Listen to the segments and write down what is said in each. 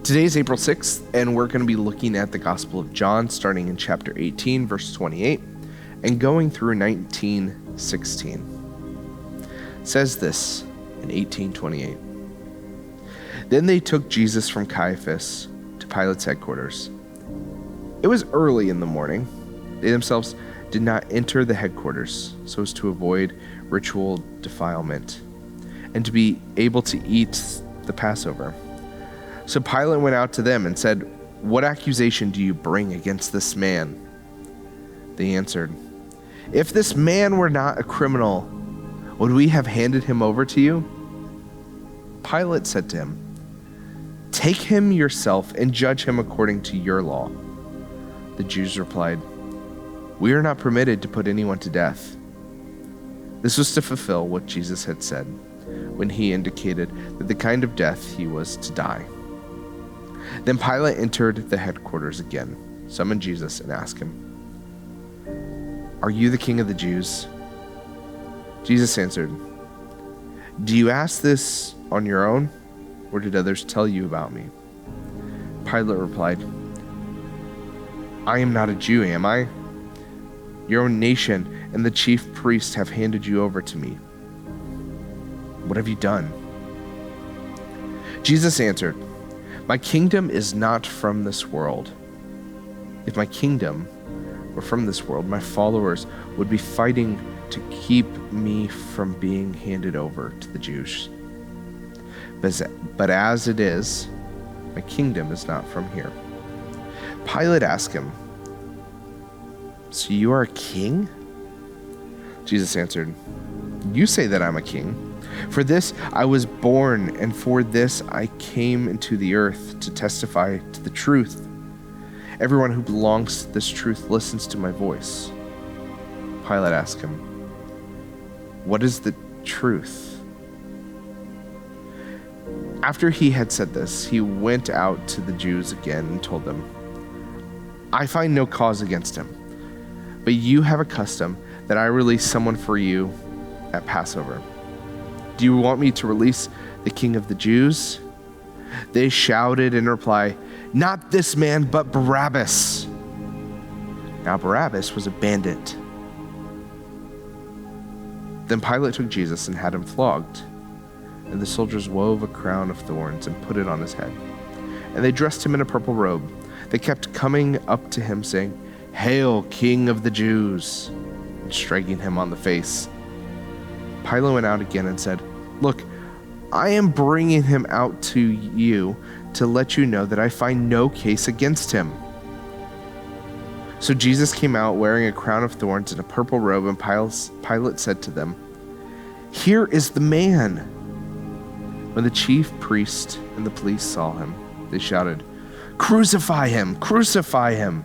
Today is April 6th, and we're going to be looking at the Gospel of John, starting in chapter 18, verse 28, and going through 19:16. It says this in 18:28. Then they took Jesus from Caiaphas to Pilate's headquarters. It was early in the morning. They themselves did not enter the headquarters so as to avoid ritual defilement and to be able to eat the Passover. So Pilate went out to them and said, "What accusation do you bring against this man?" They answered, "If this man were not a criminal, would we have handed him over to you?" Pilate said to him, "Take him yourself and judge him according to your law." The Jews replied, "We are not permitted to put anyone to death." This was to fulfill what Jesus had said when he indicated that the kind of death he was to die. Then Pilate entered the headquarters again, summoned Jesus, and asked him, "Are you the king of the Jews?" Jesus answered, "Do you ask this on your own, or did others tell you about me?" Pilate replied, "I am not a Jew, am I? Your own nation and the chief priests have handed you over to me. What have you done?" Jesus answered, "My kingdom is not from this world. If my kingdom were from this world, my followers would be fighting to keep me from being handed over to the Jews. But as it is, my kingdom is not from here." Pilate asked him, "So you are a king?" Jesus answered, "You say that I'm a king. For this I was born, and for this I came into the earth, to testify to the truth. Everyone who belongs to this truth listens to my voice." Pilate asked him, "What is the truth?" After he had said this, he went out to the Jews again and told them, "I find no cause against him, but you have a custom that I release someone for you at Passover. Do you want me to release the king of the Jews?" They shouted in reply, "Not this man, but Barabbas." Now Barabbas was a bandit. Then Pilate took Jesus and had him flogged, and the soldiers wove a crown of thorns and put it on his head. And they dressed him in a purple robe. They kept coming up to him, saying, "Hail, King of the Jews," and striking him on the face. Pilate went out again and said, "Look, I am bringing him out to you to let you know that I find no case against him." So Jesus came out wearing a crown of thorns and a purple robe, and Pilate said to them, "Here is the man." When the chief priest and the police saw him, they shouted, "Crucify him! Crucify him!"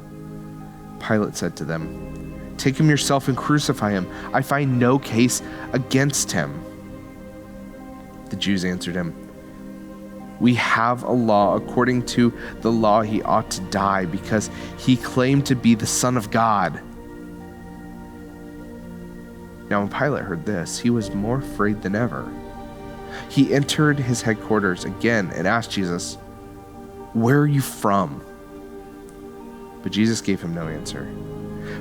Pilate said to them, "Take him yourself and crucify him. I find no case against him." The Jews answered him, "We have a law. According to the law, he ought to die because he claimed to be the Son of God." Now when Pilate heard this, he was more afraid than ever. He entered his headquarters again and asked Jesus, "Where are you from?" But Jesus gave him no answer.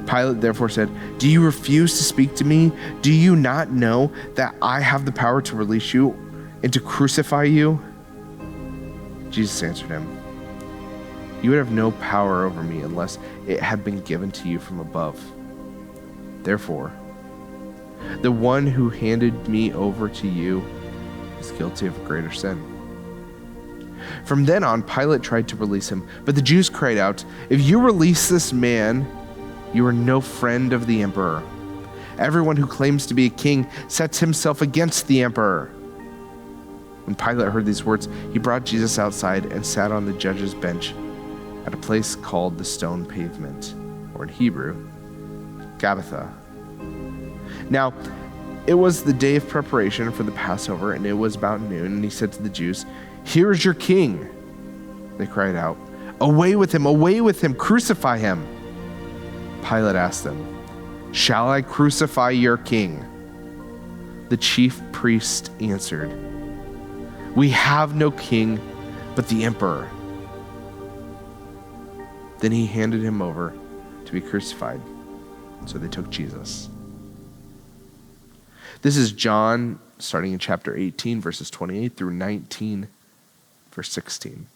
Pilate therefore said, "Do you refuse to speak to me? Do you not know that I have the power to release you and to crucify you?" Jesus answered him, "You would have no power over me unless it had been given to you from above. Therefore, the one who handed me over to you is guilty of a greater sin." From then on, Pilate tried to release him, but the Jews cried out, "If you release this man, you are no friend of the emperor. Everyone who claims to be a king sets himself against the emperor." When Pilate heard these words, he brought Jesus outside and sat on the judge's bench at a place called the Stone Pavement, or in Hebrew, Gabbatha. Now, it was the day of preparation for the Passover, and it was about noon, and he said to the Jews, "Here is your king." They cried out, away with him, crucify him." Pilate asked them, "Shall I crucify your king?" The chief priest answered, "We have no king but the emperor." Then he handed him over to be crucified. So they took Jesus. This is John, starting in chapter 18, verses 28 through 19, verse 16.